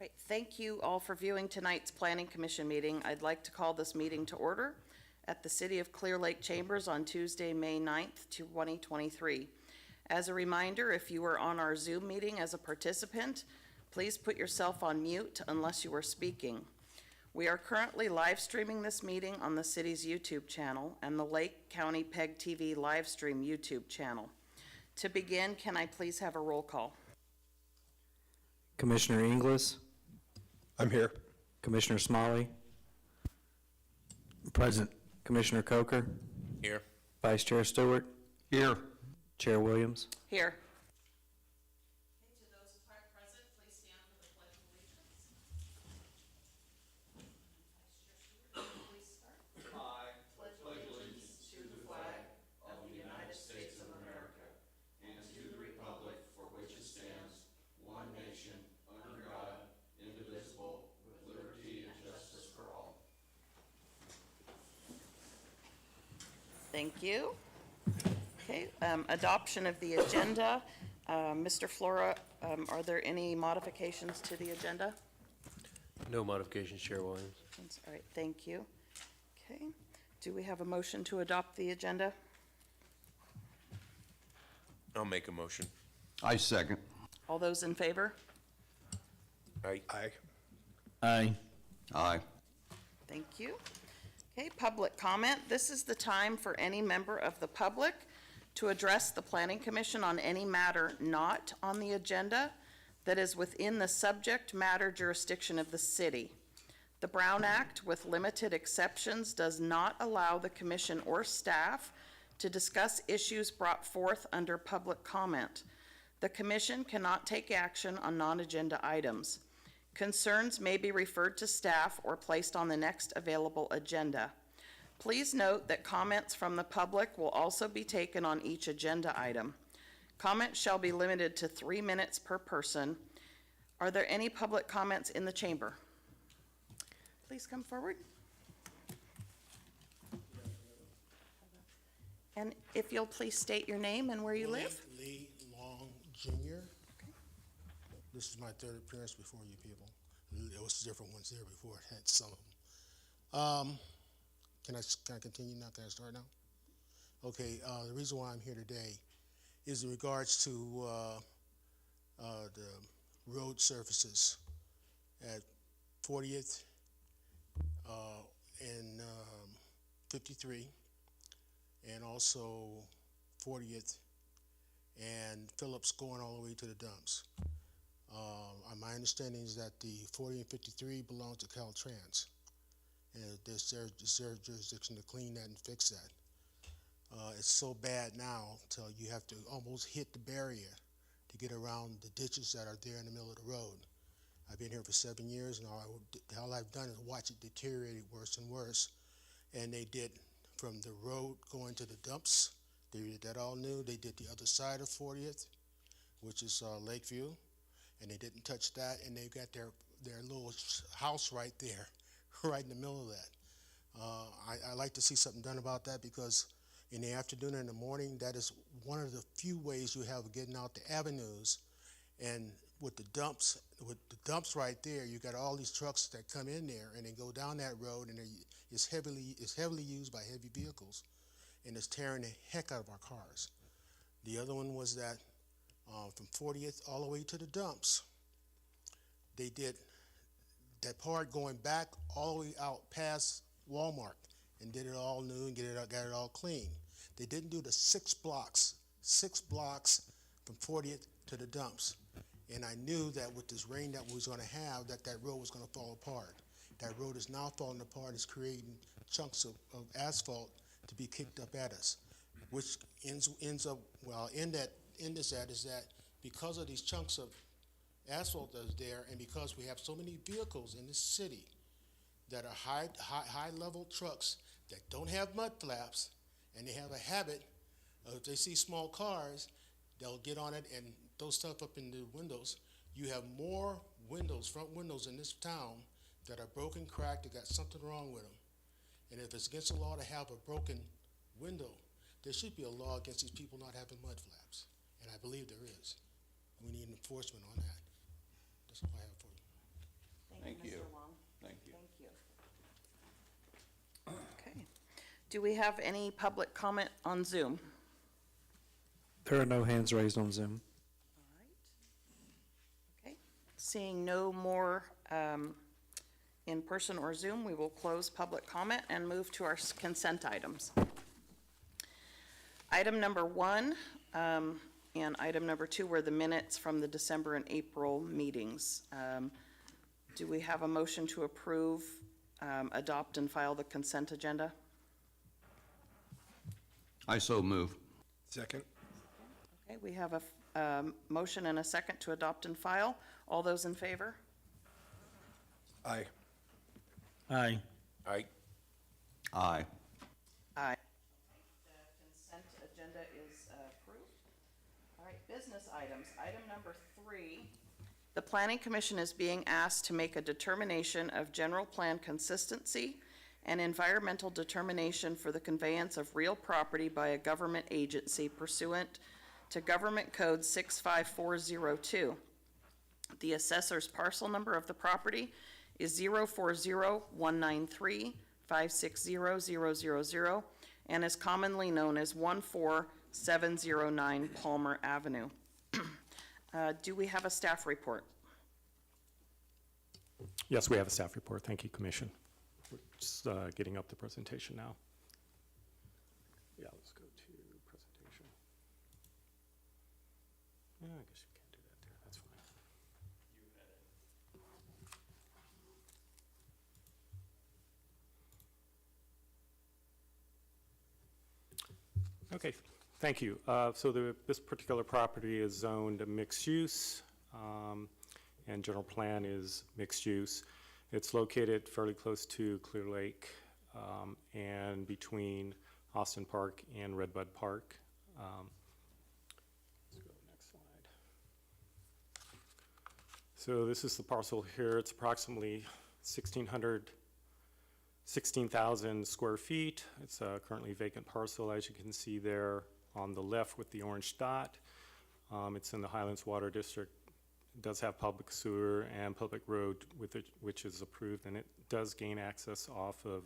Right. Thank you all for viewing tonight's Planning Commission meeting. I'd like to call this meeting to order at the City of Clearlake Chambers on Tuesday, May 9th, 2023. As a reminder, if you are on our Zoom meeting as a participant, please put yourself on mute unless you are speaking. We are currently live streaming this meeting on the city's YouTube channel and the Lake County PEG TV live stream YouTube channel. To begin, can I please have a roll call? Commissioner Inglis? I'm here. Commissioner Smalley? Present. Commissioner Coker? Here. Vice Chair Stewart? Here. Chair Williams? Here. Okay, to those present, please stand for the Pledge of Allegiance. Vice Chair Stewart, please start. I pledge allegiance to the flag of the United States of America and to the republic for which it stands, one nation, under God, indivisible, with liberty and justice for all. Thank you. Okay, adoption of the agenda. Mr. Flora, are there any modifications to the agenda? No modifications, Chair Williams. All right, thank you. Okay, do we have a motion to adopt the agenda? I'll make a motion. I second. All those in favor? Aye. Aye. Aye. Aye. Thank you. Okay, public comment. This is the time for any member of the public to address the Planning Commission on any matter not on the agenda that is within the subject matter jurisdiction of the city. The Brown Act, with limited exceptions, does not allow the commission or staff to discuss issues brought forth under public comment. The commission cannot take action on non-agenda items. Concerns may be referred to staff or placed on the next available agenda. Please note that comments from the public will also be taken on each agenda item. Comments shall be limited to 3 minutes per person. Are there any public comments in the chamber? Please come forward. And if you'll please state your name and where you live. Lee Long Jr. Okay. This is my third appearance before you people. There was different ones there before. I had some of them. Can I continue now? Can I start now? Okay. The reason why I'm here today is in regards to the road surfaces at 40th and 53, and also 40th and Phillips going all the way to the dumps. My understanding is that the 40 and 53 belong to Caltrans, and it's their jurisdiction to clean that and fix that. It's so bad now till you have to almost hit the barrier to get around the ditches that are there in the middle of the road. I've been here for 7 years, and all I've done is watch it deteriorate worse and worse. And they did from the road going to the dumps. They did that all new. They did the other side of 40th, which is Lakeview, and they didn't touch that. And they got their little house right there, right in the middle of that. I like to see something done about that, because in the afternoon and in the morning, that is one of the few ways you have of getting out the avenues. And with the dumps right there, you got all these trucks that come in there and they go down that road, and it's heavily used by heavy vehicles, and it's tearing the heck out of our cars. The other one was that from 40th all the way to the dumps, they did that part going back all the way out past Walmart and did it all new and got it all clean. They didn't do the 6 blocks from 40th to the dumps. And I knew that with this rain that we was going to have, that road was going to fall apart. That road is now falling apart. It's creating chunks of asphalt to be kicked up at us, which ends up, well, in this is that because of these chunks of asphalt that's there, and because we have so many vehicles in this city that are high level trucks that don't have mud flaps, and they have a habit of, if they see small cars, they'll get on it and throw stuff up in the windows. You have more windows, front windows in this town that are broken, cracked, that got something wrong with them. And if it's against the law to have a broken window, there should be a law against these people not having mud flaps. And I believe there is. We need enforcement on that. That's all I have for you. Thank you. Mr. Long. Thank you. Thank you. Okay. Do we have any public comment on Zoom? There are no hands raised on Zoom. All right. Okay. Seeing no more in person or Zoom, we will close public comment and move to our consent items. Item number 1 and item number 2 were the minutes from the December and April meetings. Do we have a motion to approve, adopt, and file the consent agenda? I so move. Second? Okay, we have a motion and a second to adopt and file. All those in favor? Aye. Aye. Aye. Aye. Aye. The consent agenda is approved. All right, business items. Item number 3, the Planning Commission is being asked to make a determination of general plan consistency and environmental determination for the conveyance of real property by a government agency pursuant to Government Code 65402. The assessor's parcel number of the property is 040-193-560-000 and is commonly known as 14709 Palmer Avenue. Do we have a staff report? Yes, we have a staff report. Thank you, Commission. We're just getting up the presentation now. Yeah, let's go to presentation. Yeah, I guess you can't do that there. That's fine. Okay, thank you. So this particular property is zoned mixed use, and general plan is mixed use. It's located fairly close to Clearlake, and between Austin Park and Redbud Park. Let's go to the next slide. So this is the parcel here. It's approximately 16,000 square feet. It's a currently vacant parcel, as you can see there on the left with the orange dot. It's in the Highlands Water District. It does have public sewer and public road with it, which is approved, and it does gain access off of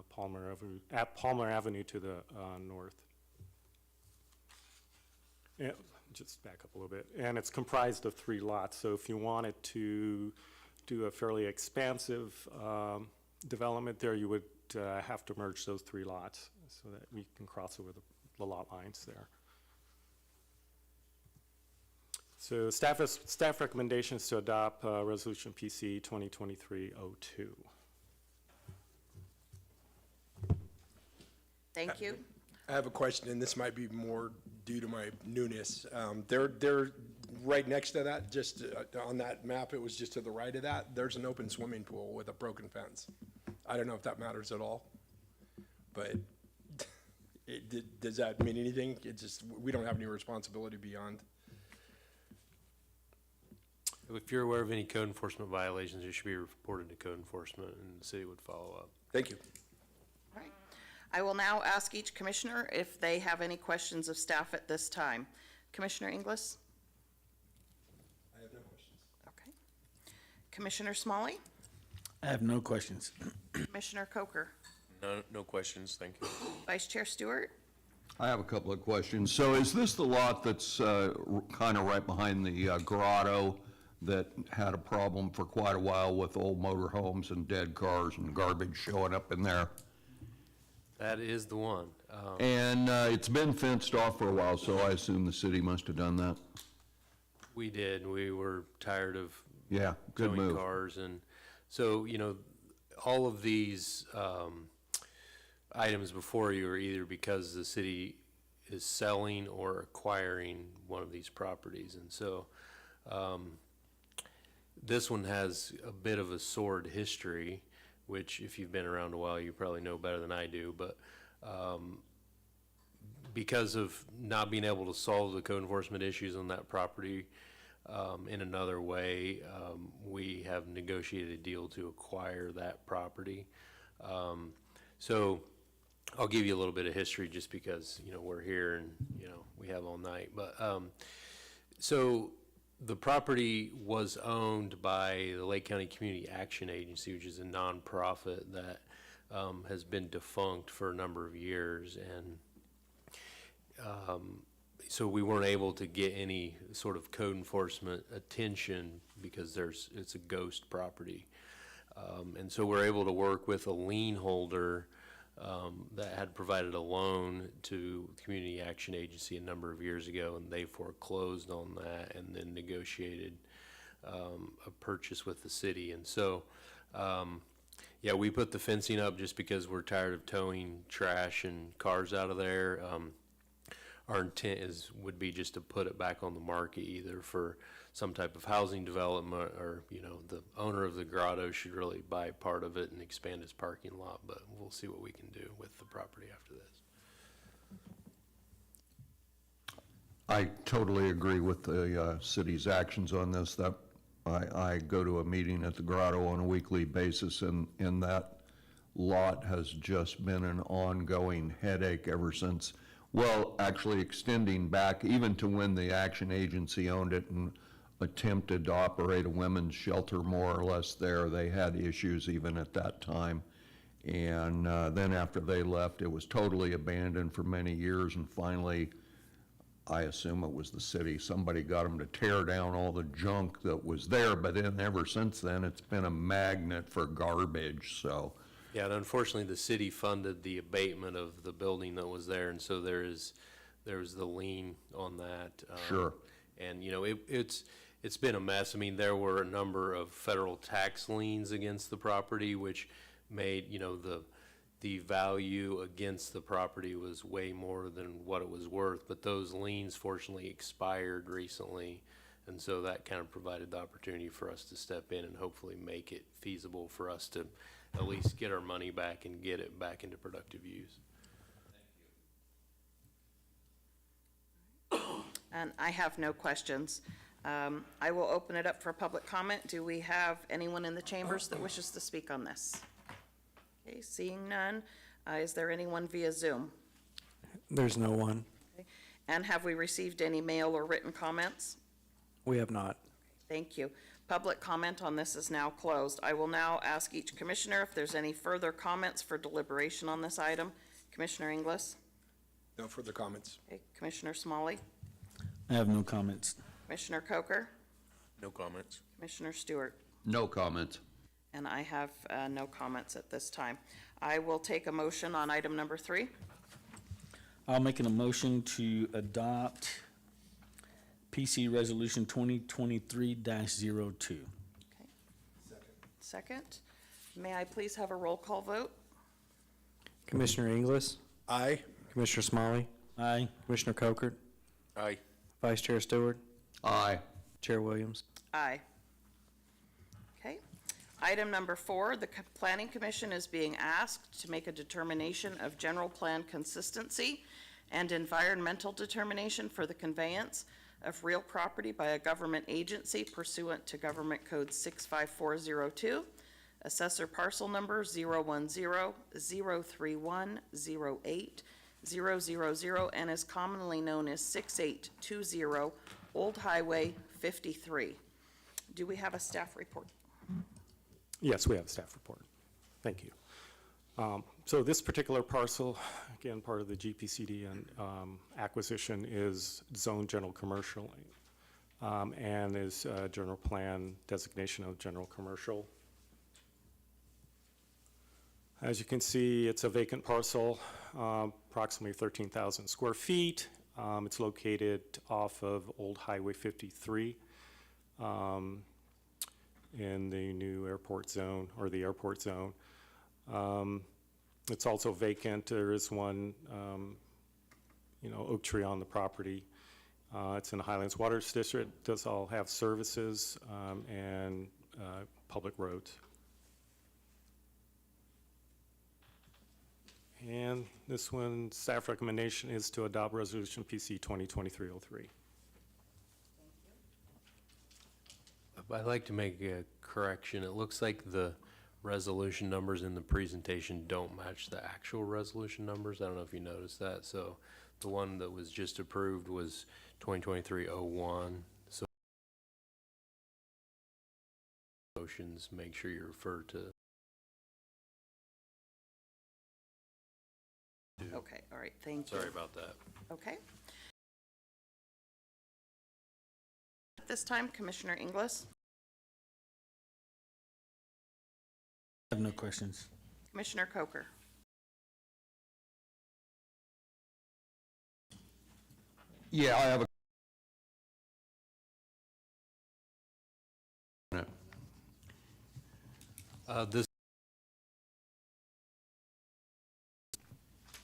Palmer Avenue to the north. Yeah, just back up a little bit. And it's comprised of 3 lots, so if you wanted to do a fairly expansive development there, you would have to merge those 3 lots so that we can cross over the lot lines there. So staff recommendation is to adopt Resolution PC 2023-02. Thank you. I have a question, and this might be more due to my newness. They're right next to that, just on that map, it was just to the right of that, there's an open swimming pool with a broken fence. I don't know if that matters at all, but does that mean anything? It just, we don't have any responsibility beyond. If you're aware of any code enforcement violations, it should be reported to code enforcement, and the city would follow up. Thank you. All right. I will now ask each commissioner if they have any questions of staff at this time. Commissioner Inglis? I have no questions. Okay. Commissioner Smalley? I have no questions. Commissioner Coker? No questions, thank you. Vice Chair Stewart? I have a couple of questions. So is this the lot that's kind of right behind the grotto that had a problem for quite a while with old motor homes and dead cars and garbage showing up in there? That is the one. And it's been fenced off for a while, so I assume the city must have done that? We did. We were tired of Yeah, good towing move. cars, and so, you know, all of these items before you are either because the city is selling or acquiring one of these properties, and so this one has a bit of a sordid history, which if you've been around a while, you probably know better than I do, but because of not being able to solve the code enforcement issues on that property in another way, we have negotiated a deal to acquire that property. So I'll give you a little bit of history just because, you know, we're here and, you know, we have all night. But so The property was owned by the Lake County Community Action Agency, which is a nonprofit that has been defunct for a number of years, and so we weren't able to get any sort of code enforcement attention because it's a ghost property. And so we're able to work with a lien holder that had provided a loan to the Community Action Agency a number of years ago, and they foreclosed on that and then negotiated a purchase with the city. And so, yeah, we put the fencing up just because we're tired of towing trash and cars out of there. Our intent would be just to put it back on the market, either for some type of housing development, or, you know, the owner of the grotto should really buy part of it and expand his parking lot, but we'll see what we can do with the property after this. I totally agree with the city's actions on this. That I go to a meeting at the grotto on a weekly basis, and that lot has just been an ongoing headache ever since. Well, actually extending back even to when the Action Agency owned it and attempted to operate a women's shelter more or less there. They had issues even at that time. And then after they left, it was totally abandoned for many years, and finally, I assume it was the city, somebody got them to tear down all the junk that was there, but then ever since then, it's been a magnet for garbage, so. Yeah, and unfortunately, the city funded the abatement of the building that was there, and so there's the lien on that. Sure. And, you know, it's been a mess. I mean, there were a number of federal tax liens against the property, which made, you know, the value against the property was way more than what it was worth. But those liens fortunately expired recently, and so that kind of provided the opportunity for us to step in and hopefully make it feasible for us to at least get our money back and get it back into productive use. And I have no questions. I will open it up for public comment. Do we have anyone in the chambers that wishes to speak on this? Okay, seeing none. Is there anyone via Zoom? There's no one. Okay. And have we received any mail or written comments? We have not. Thank you. Public comment on this is now closed. I will now ask each commissioner if there's any further comments for deliberation on this item. Commissioner Inglis? No further comments. Okay. Commissioner Smalley? I have no comments. Commissioner Coker? No comments. Commissioner Stewart? No comments. And I have no comments at this time. I will take a motion on item number 3. I'll make a motion to adopt PC Resolution 2023-02. Okay. Second. May I please have a roll call vote? Commissioner Inglis, Aye. Commissioner Smalley, Aye. Commissioner Coker, Aye. Vice Chair Stewart, Aye. Chair Williams. Aye. Okay. Item number 4, the Planning Commission is being asked to make a determination of general plan consistency and environmental determination for the conveyance of real property by a government agency pursuant to Government Code 65402, Assessor Parcel Number 010-031-08-000, and is commonly known as 6820 Old Highway 53. Do we have a staff report? Yes, we have a staff report. Thank you. So this particular parcel, again, part of the GPCD and acquisition, is zoned general commercial and is general plan designation of general commercial. As you can see, it's a vacant parcel, approximately 13,000 square feet. It's located off of Old Highway 53 in the new airport zone, or the airport zone. It's also vacant. There is one, oak tree on the property. It's in the Highlands Water District. It does all have services and public roads. And this one, staff recommendation is to adopt Resolution PC 2023-03. I'd like to make a correction. It looks like the resolution numbers in the presentation don't match the actual resolution numbers. I don't know if you noticed that. So the one that was just approved was 2023-01. questions, make sure you refer to. Okay, all right, thank you. Sorry about that. Okay. At this time, Commissioner Inglis, I have no questions. Commissioner Coker. Yeah, I have a. This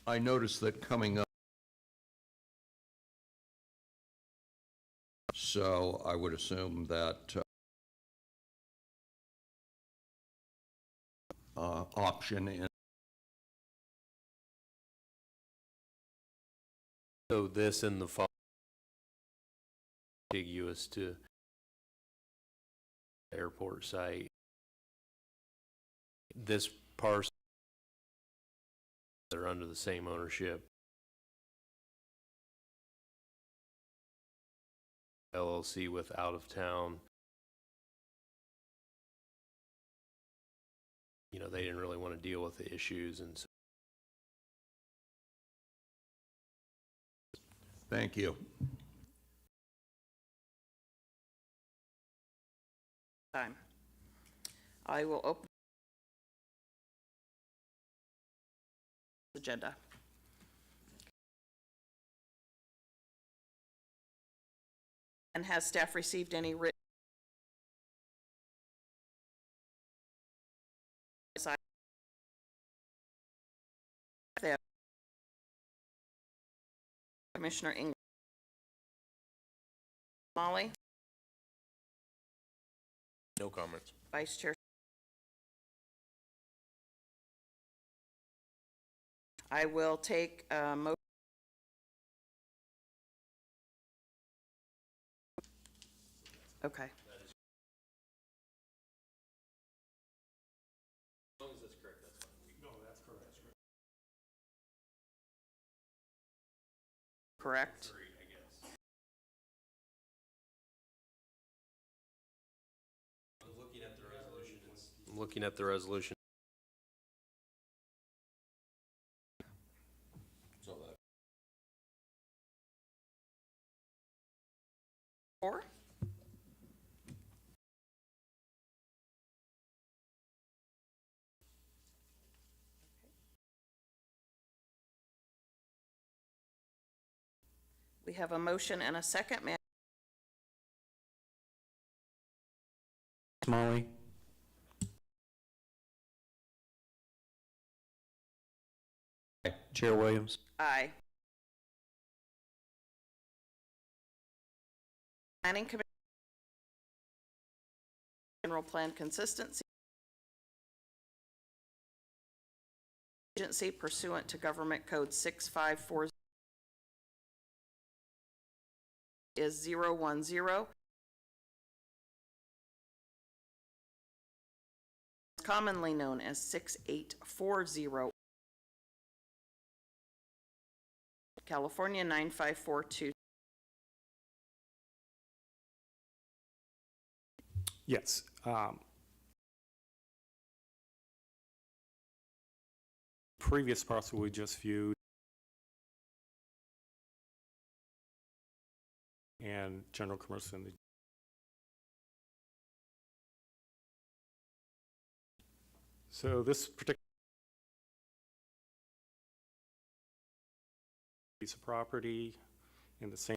I noticed that coming up, so I would assume that option in. So this and the fall contiguous to airport site. This parcel, they're under the same ownership. LLC with out of town. You know, they didn't really want to deal with the issues, and so. Thank you. Time. I will open the agenda. And has staff received any written Commissioner Inglis? Molly? No comments. Vice Chair? I will take a motion. Okay. As long as that's correct, that's fine. No, that's correct. Correct. Three, I guess. I'm looking at the resolution. I'm looking at the resolution. Four? We have a motion and a second. May Smalley, Chair Williams. Aye. Planning Commission. General Plan Consistency. Agency pursuant to Government Code 6540 is 010. Commonly known as 6840. California 9542. Yes. Previous parcel we just viewed, and general commercial in the. So this particular piece of property in the same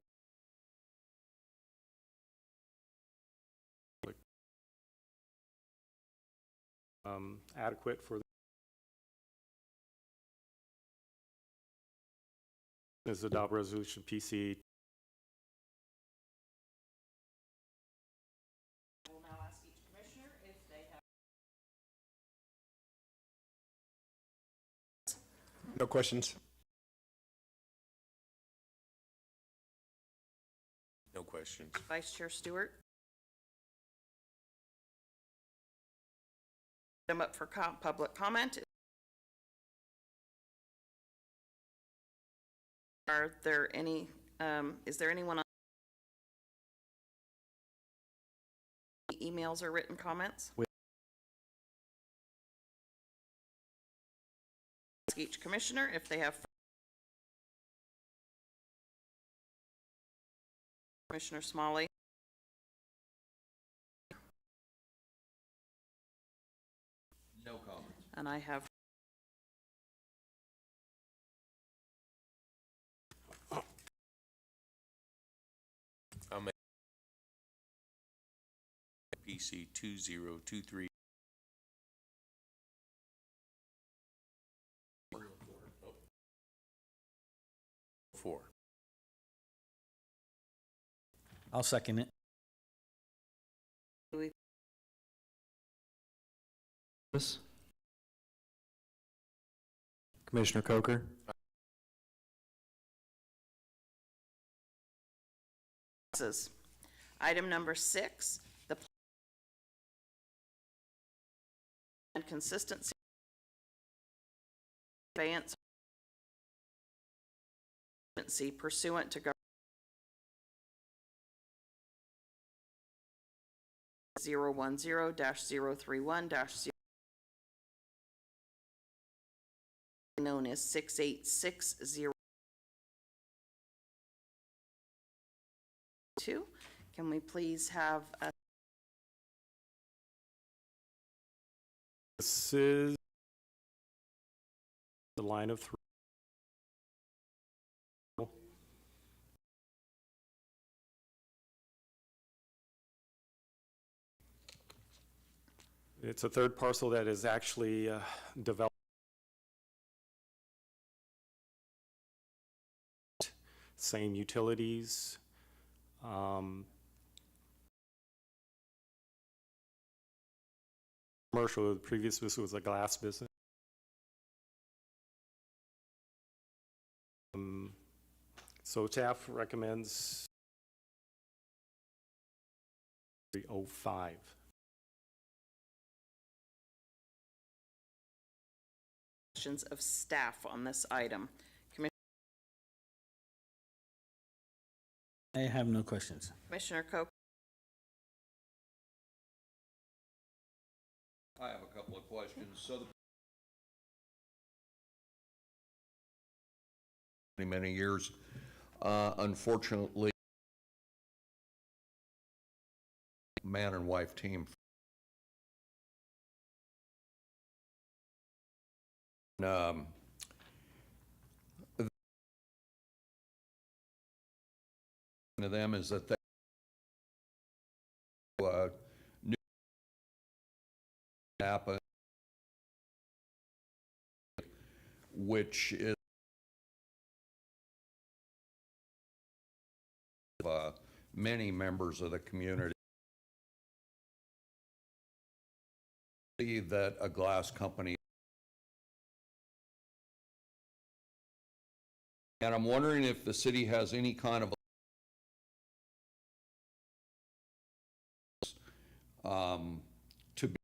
adequate for is adopt resolution PC. I will now ask each commissioner if they have. No questions. No questions. Vice Chair Stewart. Them up for public comment. Are there any, is there anyone on emails or written comments? ask each commissioner if they have. Commissioner Smalley. No comments. And I have. I'll make PC 2023. Four. I'll second it. Commissioner Coker? Item number 6, the and consistency conveyance pursuant to 010-031-0 known as 6860. Can we please have a This is the line of 3. It's a third parcel that is actually developed. Same utilities. Commercial, the previous business was a glass business. So staff recommends 305. questions of staff on this item? I have no questions. Commissioner Coker? I have a couple of questions. So many years, unfortunately, man and wife team. To them is that they new happen, which is many members of the community see that a glass company. And I'm wondering if the city has any kind of to be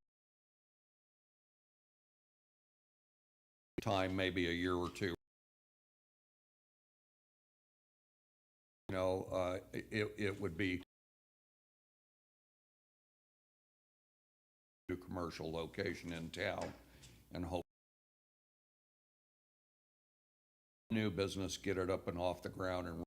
time, maybe a year or two. You know, it would be a commercial location in town and hope new business, get it up and off the ground and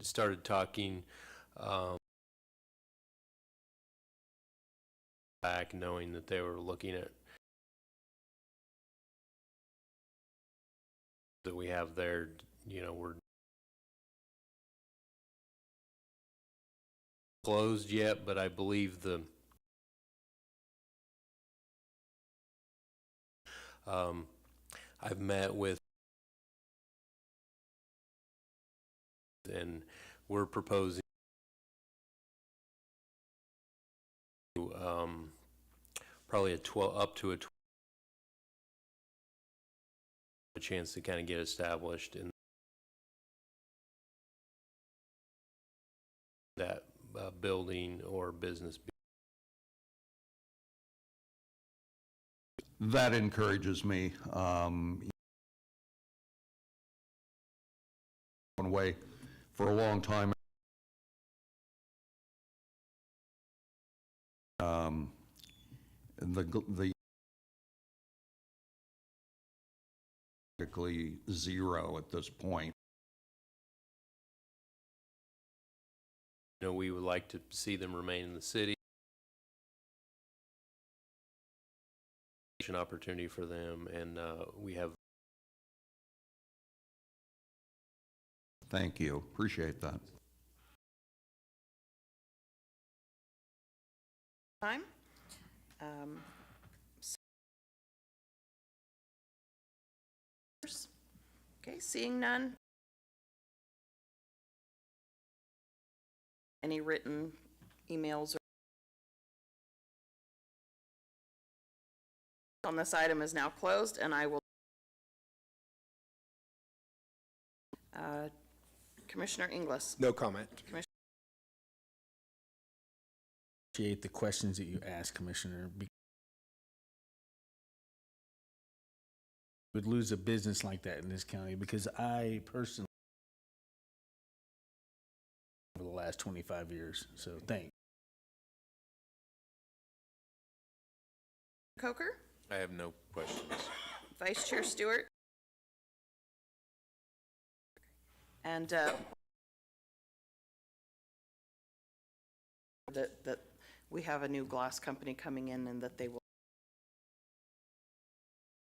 started talking back, knowing that they were looking at that we have there. You know, we're closed yet, but I believe the I've met with and we're proposing probably a 12 up to a chance to kind of get established in that building or business That encourages me. One way for a long time. The practically zero at this point. You know, we would like to see them remain in the city. An opportunity for them, and we have. Thank you. Appreciate that. Time. Okay, seeing none. Any written emails on this item is now closed, and I will. Commissioner Inglis. No comment. Appreciate the questions that you asked, Commissioner. Would lose a business like that in this county because I personally over the last 25 years. So thanks. Coker, I have no questions. Vice Chair Stewart, and that we have a new glass company coming in and that they will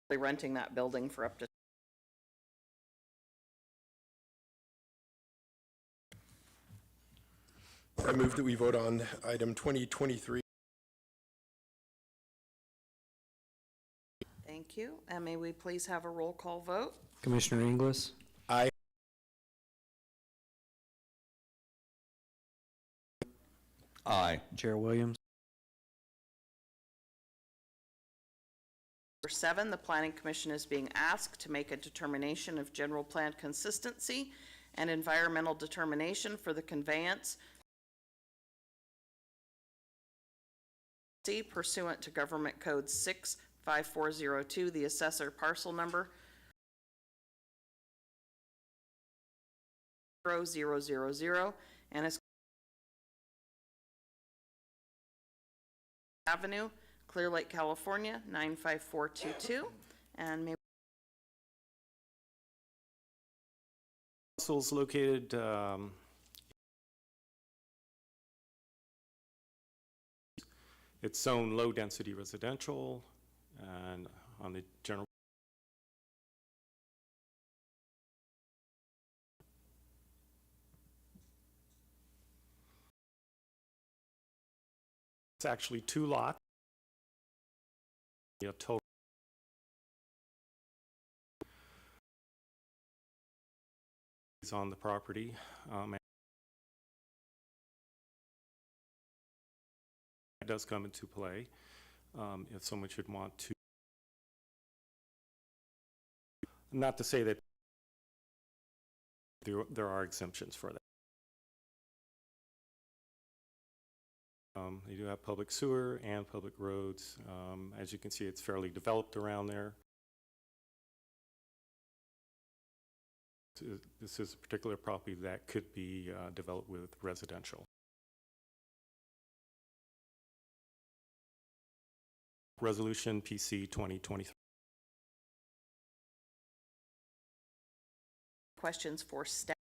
be renting that building for up to. I move that we vote on item 2023. Thank you. And may we please have a roll call vote? Commissioner Inglis? Aye. Aye. Chair Williams? Number 7, the Planning Commission is being asked to make a determination of general plan consistency and environmental determination for the conveyance pursuant to Government Code 65402, the assessor parcel number 0000, and is Avenue, Clearlake, California, 95422. And maybe Parcel's located it's zoned low-density residential, and on the general. It's actually 2 lots. A total. Is on the property. It does come into play if someone should want to. Not to say that there are exemptions for that. They do have public sewer and public roads. As you can see, it's fairly developed around there. This is a particular property that could be developed with residential. Resolution PC 2023. questions for staff.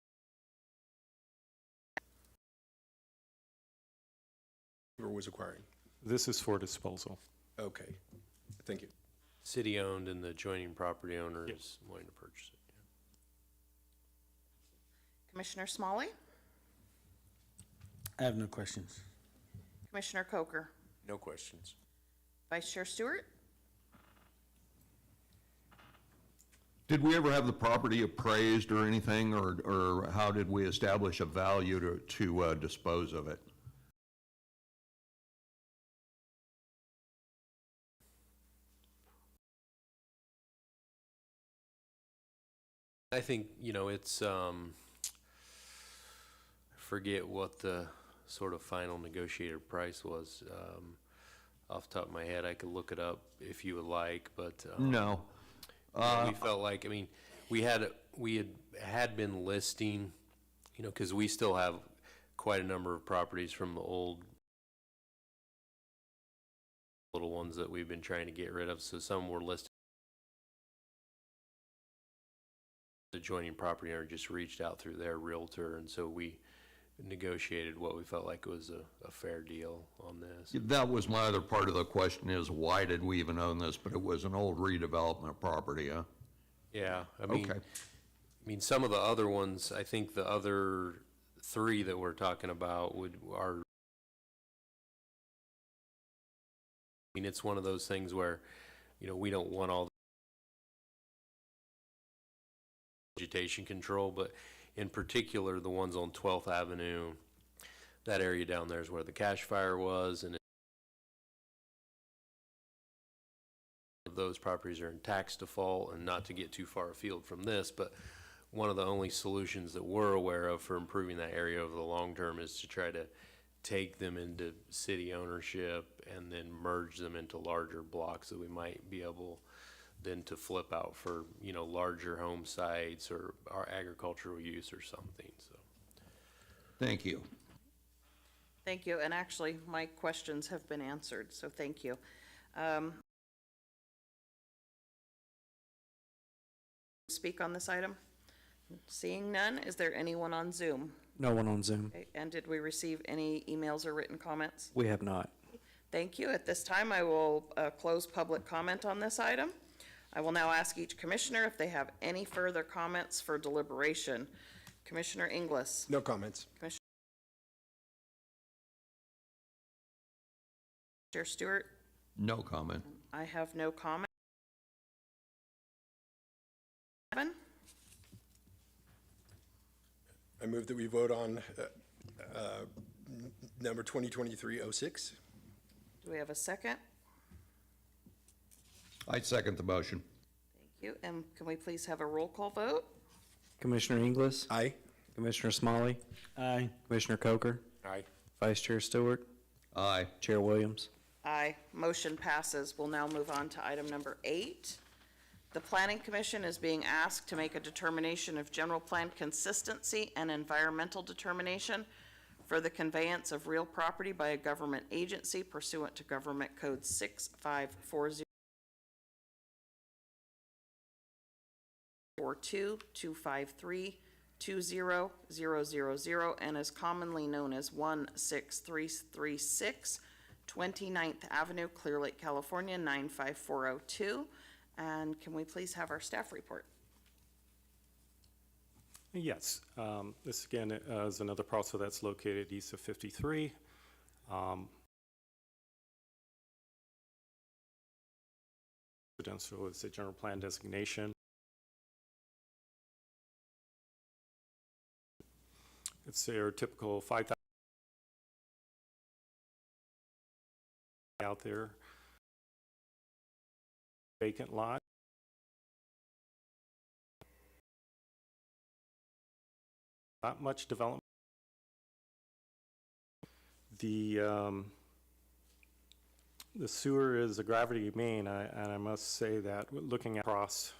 Or was acquiring. This is for disposal. Okay. Thank you. City-owned and the adjoining property owner Yep. is wanting to purchase it. Commissioner Smalley, I have no questions. Commissioner Coker, No questions. Vice Chair Stewart, Did we ever have the property appraised or anything, or how did we establish a value to dispose of it? I think, you know, it's, I forget what the sort of final negotiated price was. off the top of my head. I could look it up if you would like, but, No. we felt like, I mean, we had been listing, you know, because we still have quite a number of properties from the old little ones that we've been trying to get rid of. So some were listed. The adjoining property owner just reached out through their realtor, and so we negotiated what we felt like was a fair deal on this. That was my other part of the question is, why did we even own this? But it was an old redevelopment property, huh? Yeah, I mean, Okay. some of the other ones, I think the other three that we're talking about are. I mean, it's one of those things where, you know, we don't want all the vegetation control, but in particular, the ones on 12th Avenue, that area down there is where the cache fire was, and those properties are in tax default. And not to get too far afield from this, but one of the only solutions that we're aware of for improving that area over the long term is to try to take them into city ownership and then merge them into larger blocks that we might be able then to flip out for, you know, larger home sites or our agricultural use or something, so. Thank you. Thank you, and actually, my questions have been answered, so thank you. Speak on this item? Seeing none, is there anyone on Zoom? No one on Zoom. Okay, and did we receive any emails or written comments? We have not. Thank you. At this time, I will close public comment on this item. I will now ask each commissioner if they have any further comments for deliberation. Commissioner Inglis. No comments. Chair Stewart. No comment. I have no comment. Evan? I move that we vote on number 2023-06. Do we have a second? I second the motion. Thank you. And can we please have a roll call vote? Commissioner Inglis? Aye. Commissioner Smalley? Aye. Commissioner Coker? Aye. Vice Chair Stewart? Aye. Chair Williams? Aye. Motion passes. We'll now move on to item number 8. The Planning Commission is being asked to make a determination of general plan consistency and environmental determination for the conveyance of real property by a government agency pursuant to Government Code 6540 or 2-253-20000 and is commonly known as 16336 29th Avenue, Clearlake, California, 95402. And can we please have our staff report? Yes, this again is another parcel that's located east of 53. Residential is a general plan designation. It's their typical 5,000 out there. Vacant lot. Not much development. The sewer is a gravity main, and I must say that looking across,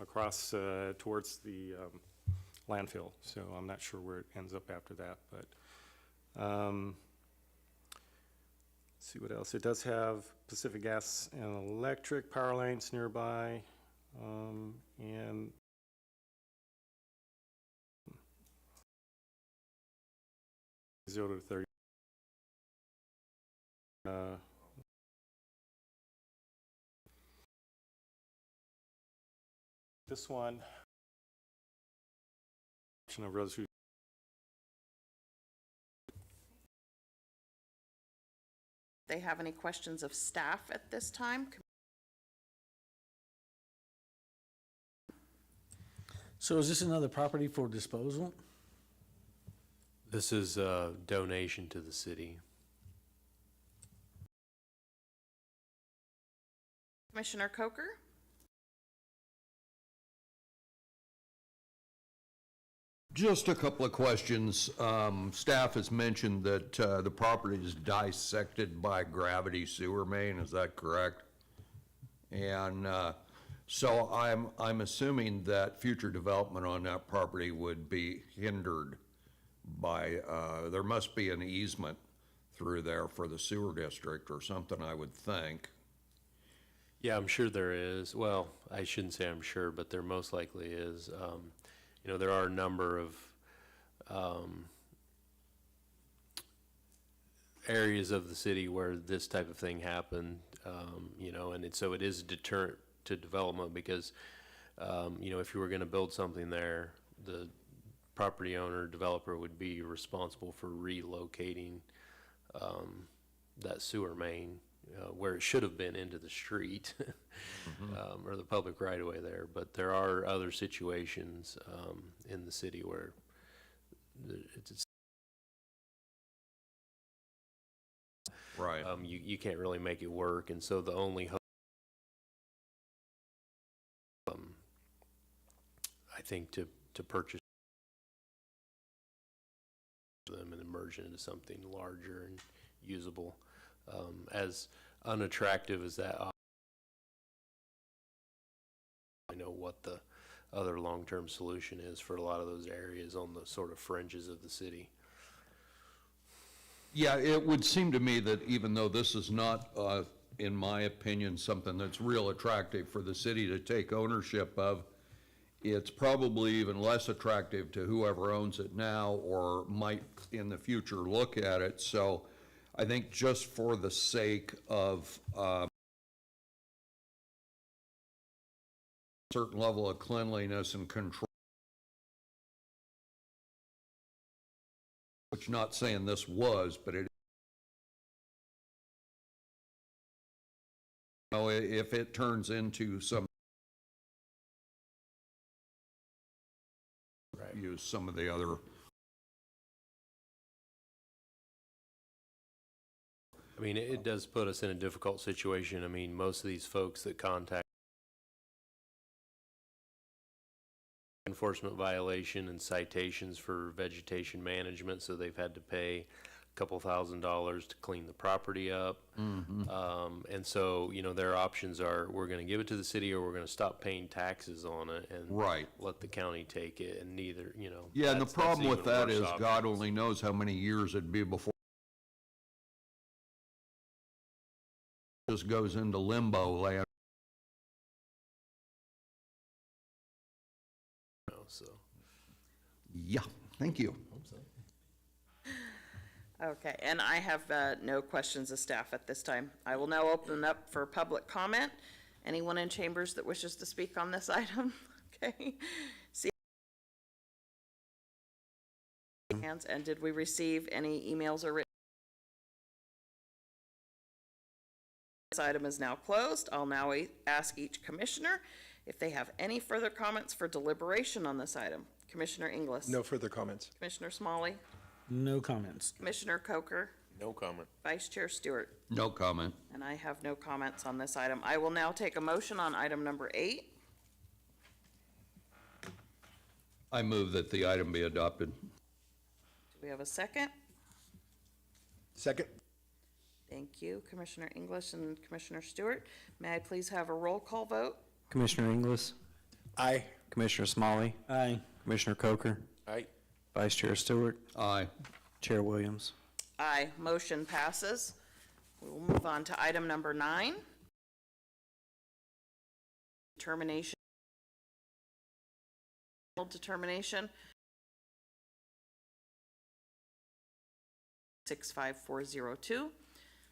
across towards the landfill. So I'm not sure where it ends up after that, but let's see what else. It does have Pacific Gas and Electric power lines nearby, and 0 to 30. This one, of resolution. They have any questions of staff at this time? So is this another property for disposal? This is a donation to the city. Commissioner Coker? Just a couple of questions. Staff has mentioned that the property is dissected by gravity sewer main, is that correct? And so I'm assuming that future development on that property would be hindered by, there must be an easement through there for the sewer district or something, I would think. Yeah, I'm sure there is. Well, I shouldn't say I'm sure, but there most likely is. You know, there are a number of areas of the city where this type of thing happened, you know, and so it is a deterrent to development because, you know, if you were going to build something there, the property owner, developer would be responsible for relocating that sewer main where it should have been into the street or the public right of way there. But there are other situations in the city where it's Right. you can't really make it work, and so the only hope, I think, to purchase them and merge it into something larger and usable. As unattractive as that, I know what the other long-term solution is for a lot of those areas on the sort of fringes of the city. Yeah, it would seem to me that even though this is not, in my opinion, something that's real attractive for the city to take ownership of, it's probably even less attractive to whoever owns it now or might in the future look at it. So I think just for the sake of certain level of cleanliness and control, which not saying this was, but it, you know, if it turns into some, Right. use some of the other. I mean, it does put us in a difficult situation. I mean, most of these folks that contact enforcement violation and citations for vegetation management, so they've had to pay a couple $1,000s to clean the property up. And so, you know, their options are, we're gonna give it to the city or we're gonna stop paying taxes on it and Right. let the county take it, and neither, you know. Yeah, and the that's problem with even that worse is option. God only knows how many years it'd be before it just goes into limbo land. You know, so. Yeah, thank you. Okay, and I have no questions of staff at this time. I will now open up for public comment. Anyone in chambers that wishes to speak on this item? Okay. See hands, and did we receive any emails or written? This item is now closed. I'll now ask each commissioner if they have any further comments for deliberation on this item. Commissioner Inglis. No further comments. Commissioner Smalley. No comments. Commissioner Coker. No comment. Vice Chair Stewart. No comment. And I have no comments on this item. I will now take a motion on item number 8. I move that the item be adopted. Do we have a second? Second? Thank you, Commissioner English and Commissioner Stewart. May I please have a roll call vote? Commissioner Inglis, Aye. Commissioner Smalley, Aye. Commissioner Coker, Aye. Vice Chair Stewart, Aye. Chair Williams. Aye, motion passes. We will move on to item number 9. Determination. Determination. 65402.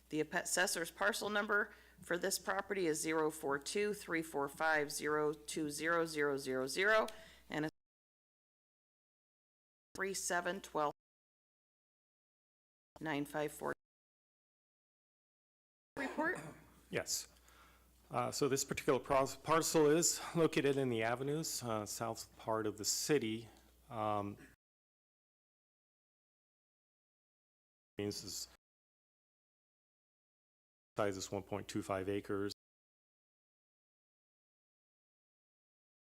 The assessor's parcel number for this property is 042-345-0200000 and it's 3712 954. Report? Yes. So this particular parcel is located in the Avenues, south part of the city. Means is size is 1.25 acres,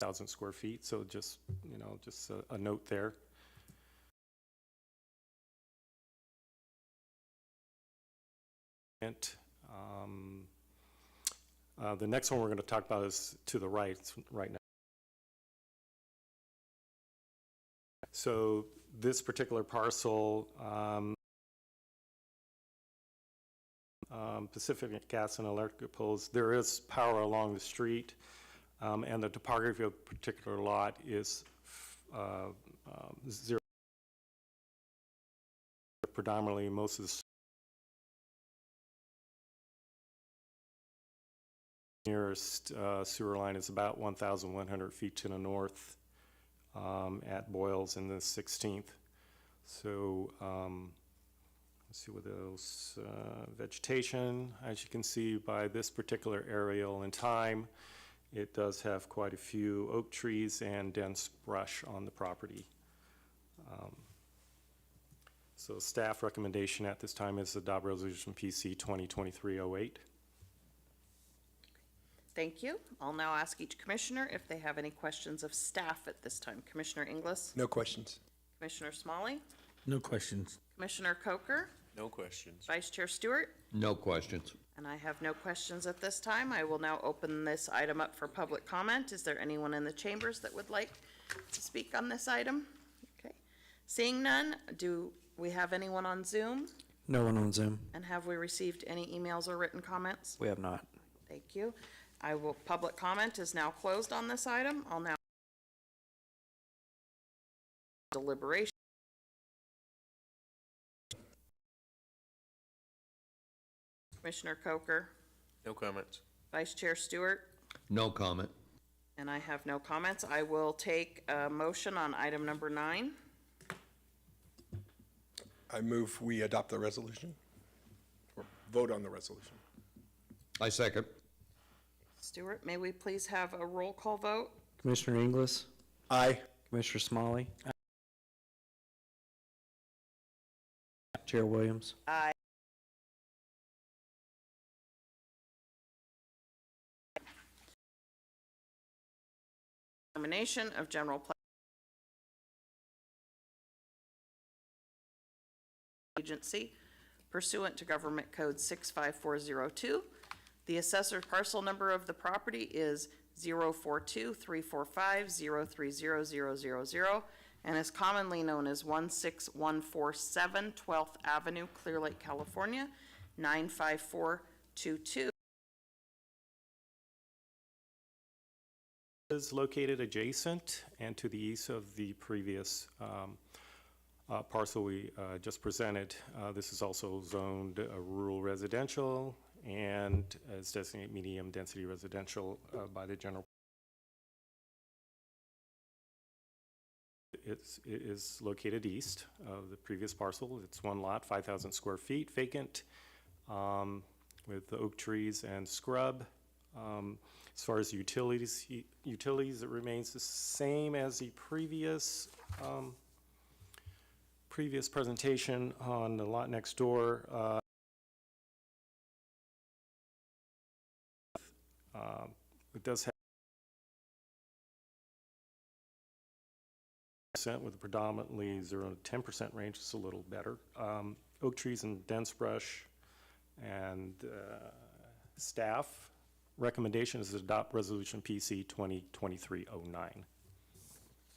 1,000 square feet. So just, you know, just a note there. The next one we're going to talk about is to the right, right now. So this particular parcel, Pacific Gas and Electric poles, there is power along the street, and the topography of the particular lot is zero. Predominantly, most of the nearest sewer line is about 1,100 feet to the north at Boyles in the 16th. So let's see what else. Vegetation, as you can see by this particular aerial in time, it does have quite a few oak trees and dense brush on the property. So staff recommendation at this time is adopt resolution PC 2023-08. Thank you. I'll now ask each commissioner if they have any questions of staff at this time. Commissioner Inglis? No questions. Commissioner Smalley? No questions. Commissioner Coker? No questions. Vice Chair Stewart? No questions. And I have no questions at this time. I will now open this item up for public comment. Is there anyone in the chambers that would like to speak on this item? Okay. Seeing none, do we have anyone on Zoom? No one on Zoom. And have we received any emails or written comments? We have not. Thank you. Public comment is now closed on this item. I'll now deliberation. Commissioner Coker, No comments. Vice Chair Stewart, No comment. and I have no comments. I will take a motion on item number 9. I move we adopt the resolution, or vote on the resolution. I second. Stewart, may we please have a roll call vote? Commissioner Inglis, Aye. Commissioner Smalley, Chair Williams. Aye. Determination of general agency pursuant to Government Code 65402. The assessor's parcel number of the property is 042-345-030-000 and is commonly known as 16147 12th Avenue, Clearlake, California, 95422. Is located adjacent and to the east of the previous parcel we just presented. This is also zoned rural residential and is designated medium density residential by the general. It is located east of the previous parcel. It's one lot, 5,000 square feet, vacant, with oak trees and scrub. As far as utilities, it remains the same as the previous presentation on the lot next door. It does have with a predominantly 0 to 10% range. It's a little better. Oak trees and dense brush, and staff recommendation is to adopt resolution PC 2023-09.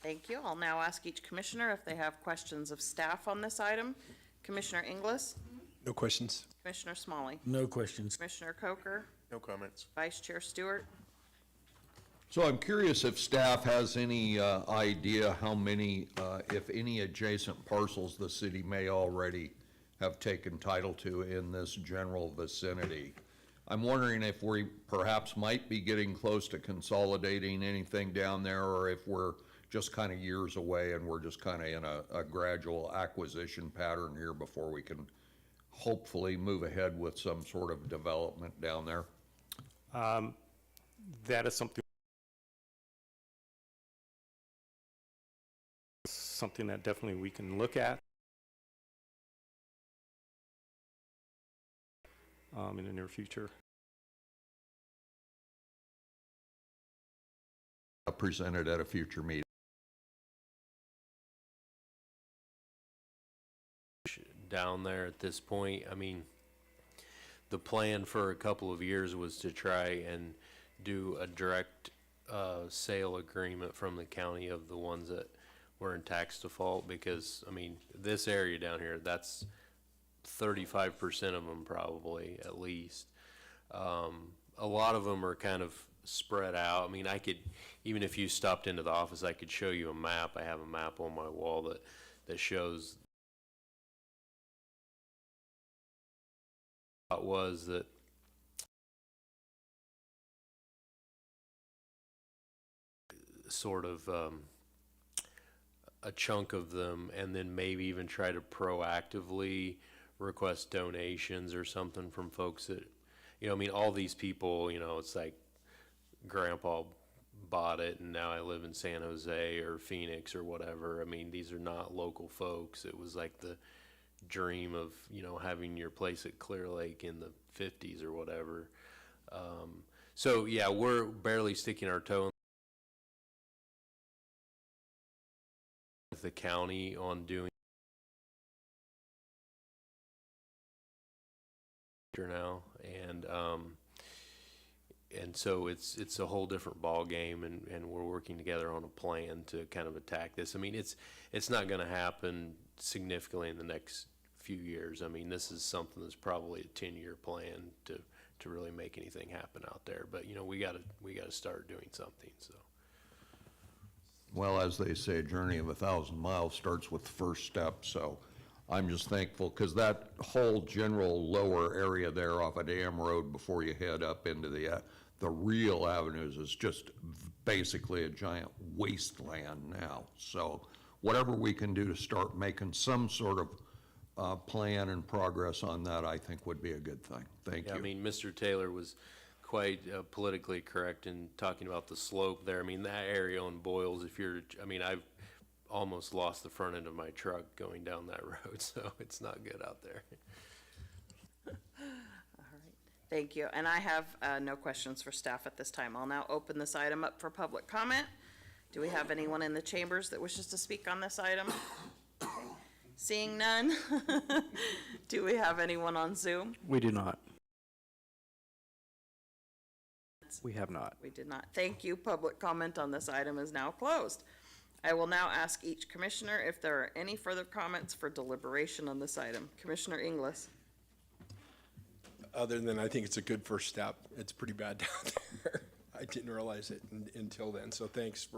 Thank you. I'll now ask each commissioner if they have questions of staff on this item. Commissioner Inglis? No questions. Commissioner Smalley? No questions. Commissioner Coker? No comments. Vice Chair Stewart? So I'm curious if staff has any idea how many, if any, adjacent parcels the city may already have taken title to in this general vicinity. I'm wondering if we perhaps might be getting close to consolidating anything down there, or if we're just kind of years away and we're just kind of in a gradual acquisition pattern here before we can hopefully move ahead with some sort of development down there. That is something that definitely we can look at in the near future. Presented at a future meeting. Down there at this point, I mean, the plan for a couple of years was to try and do a direct sale agreement from the county of the ones that were in tax default, because, I mean, this area down here, that's 35% of them probably, at least. A lot of them are kind of spread out. I mean, I could, even if you stopped into the office, I could show you a map. I have a map on my wall that shows what was that sort of a chunk of them, and then maybe even try to proactively request donations or something from folks that, you know, I mean, all these people, you know, it's like grandpa bought it and now I live in San Jose or Phoenix or whatever. I mean, these are not local folks. It was like the dream of, you know, having your place at Clearlake in the 50s or whatever. So yeah, we're barely sticking our toe in with the county on doing now, and so it's a whole different ball game, and we're working together on a plan to kind of attack this. I mean, it's not going to happen significantly in the next few years. I mean, this is something that's probably a 10-year plan to really make anything happen out there. But you know, we got to start doing something. So. Well, as they say, a journey of 1,000 miles starts with the first step, so I'm just thankful, because that whole general lower area there off of Dam Road before you head up into the real avenues is just basically a giant wasteland now. So whatever we can do to start making some sort of plan and progress on that, I think would be a good thing. Thank you. I mean, Mr. Taylor was quite politically correct in talking about the slope there. I mean, that area on Boyles, I mean, I've almost lost the front end of my truck going down that road, so it's not good out there. All right, thank you. And I have no questions for staff at this time. I'll now open this item up for public comment. Do we have anyone in the chambers that wishes to speak on this item? Okay. Seeing none, do we have anyone on Zoom? We do not. We have not. We did not. Thank you. Public comment on this item is now closed. I will now ask each commissioner if there are any further comments for deliberation on this item. Commissioner Inglis. Other than I think it's a good first step. It's pretty bad down there. I didn't realize it until then, so thanks for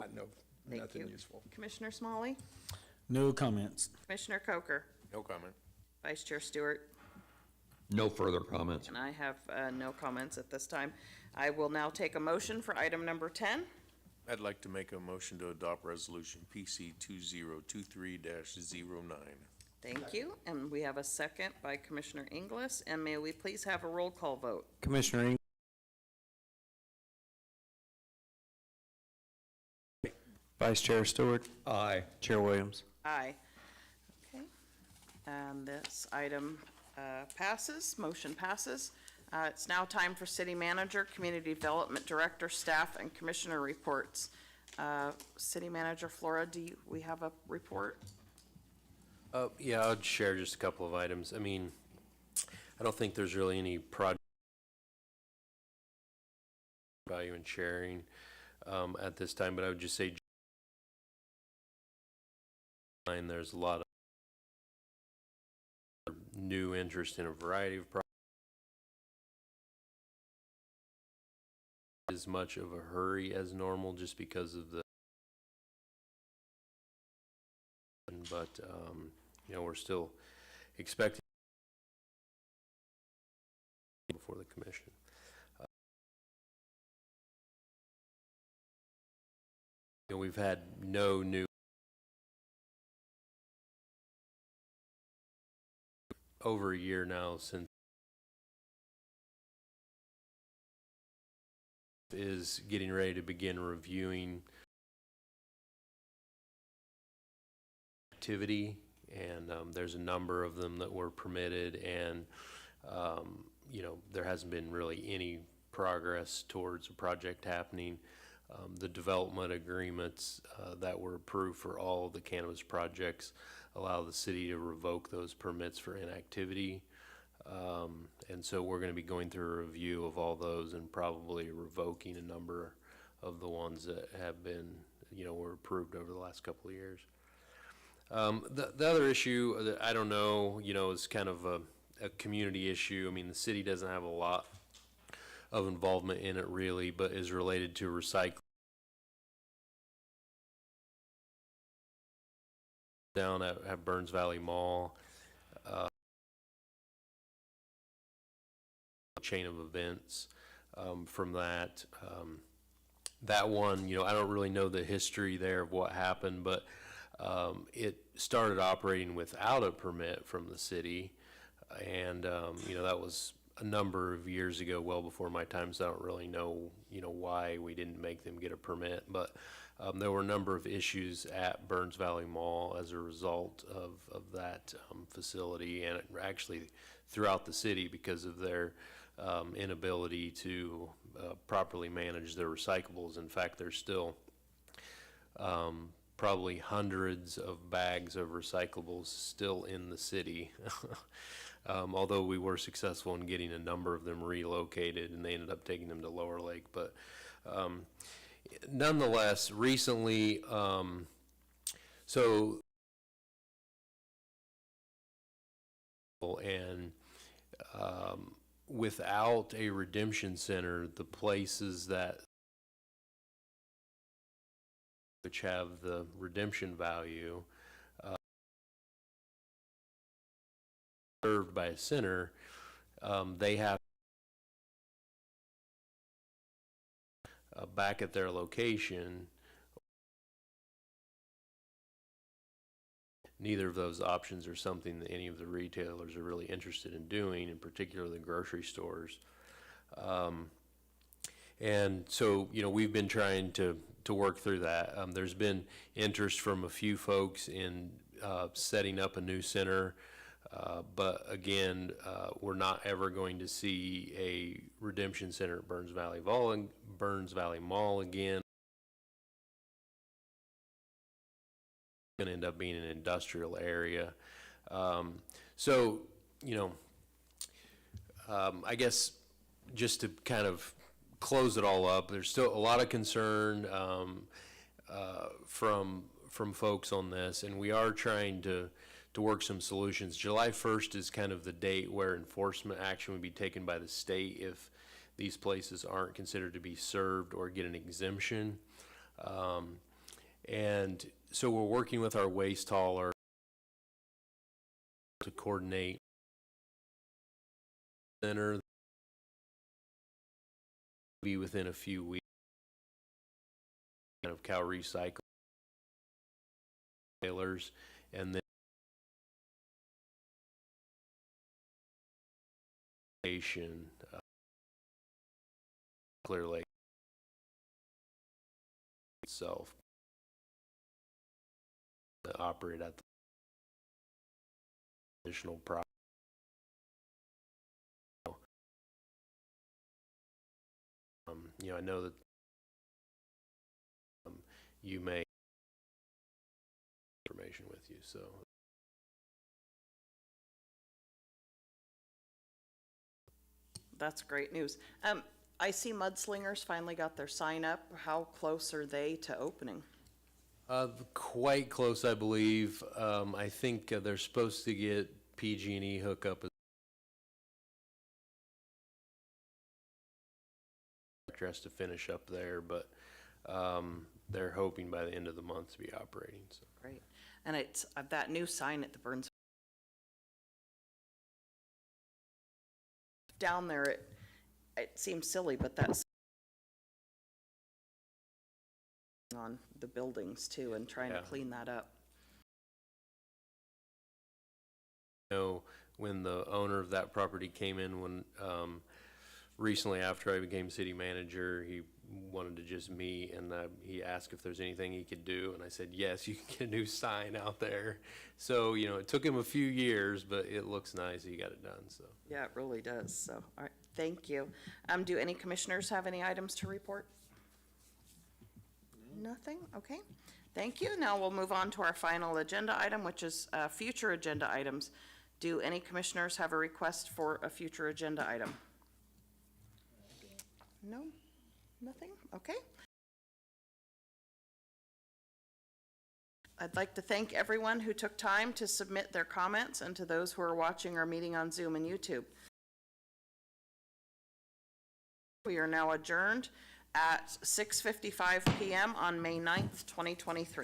Thank nothing you. useful. Commissioner Smalley? No comments. Commissioner Coker? No comment. Vice Chair Stewart? No further comments. And I have no comments at this time. I will now take a motion for item number 10. I'd like to make a motion to adopt resolution PC 2023-09. Thank you. And we have a second by Commissioner Inglis. And may we please have a roll call vote? Commissioner Inglis. Vice Chair Stewart. Aye. Chair Williams. Aye. Okay. And this item passes, motion passes. It's now time for City Manager, Community Development Director, Staff, and Commissioner reports. City Manager Flora, we have a report? Yeah, I'll share just a couple of items. I mean, I don't think there's really any project value in sharing at this time, but I would just say there's a lot of new interest in a variety of projects. As much of a hurry as normal just because of the but you know, we're still expecting before the commission. You know, we've had no new over a year now since is getting ready to begin reviewing activity, and there's a number of them that were permitted, and you know, there hasn't been really any progress towards a project happening. The development agreements that were approved for all of the cannabis projects allow the city to revoke those permits for inactivity. And so we're going to be going through a review of all those and probably revoking a number of the ones that have been, were approved over the last couple of years. The other issue that I don't know, is kind of a community issue. I mean, the city doesn't have a lot of involvement in it really, but is related to recycling. Down at Burns Valley Mall, chain of events from that. That one, I don't really know the history there of what happened, but it started operating without a permit from the city, and that was a number of years ago, well before my time, so I don't really know, why we didn't make them get a permit, but there were a number of issues at Burns Valley Mall as a result of that facility, and actually throughout the city because of their inability to properly manage their recyclables. In fact, there's still probably hundreds of bags of recyclables still in the city. Although we were successful in getting a number of them relocated, and they ended up taking them to Lower Lake. But nonetheless, recently, without a redemption center, the places which have the redemption value served by a center, they have back at their location. Neither of those options are something that any of the retailers are really interested in doing, in particular the grocery stores. And so, we've been trying to work through that. There's been interest from a few folks in setting up a new center, but again, we're not ever going to see a redemption center at Burns Valley Mall again. Going to end up being an industrial area. So, I guess just to kind of close it all up, there's still a lot of concern from folks on this, and we are trying to work some solutions. July 1st is kind of the date where enforcement action would be taken by the state if these places aren't considered to be served or get an exemption. And so we're working with our waste hauler to coordinate center, be within a few weeks of cow recycle trailers, and then Clearlake itself to operate at the additional property. I know that you may information with you, so. That's great news. I see Mudslingers finally got their sign up. How close are they to opening? Quite close, I believe. I think they're supposed to get PG&E hookup has to finish up there, but they're hoping by the end of the month to be operating. So. Great. And it's that new sign at the Burns down there, it seems silly, but that's on the buildings too, and trying to clean that up. When the owner of that property came in recently after I became city manager, he wanted to just meet, and he asked if there's anything he could do, and I said, yes, you can get a new sign out there. So, it took him a few years, but it looks nice. He got it done, so. Yeah, it really does. So, all right, thank you. Do any commissioners have any items to report? Nothing? Okay. Thank you. Now we'll move on to our final agenda item, which is future agenda items. Do any commissioners have a request for a future agenda item? No? Nothing? Okay. I'd like to thank everyone who took time to submit their comments and to those who are watching our meeting on Zoom and YouTube. We are now adjourned at 6:55 PM on May 9th, 2023.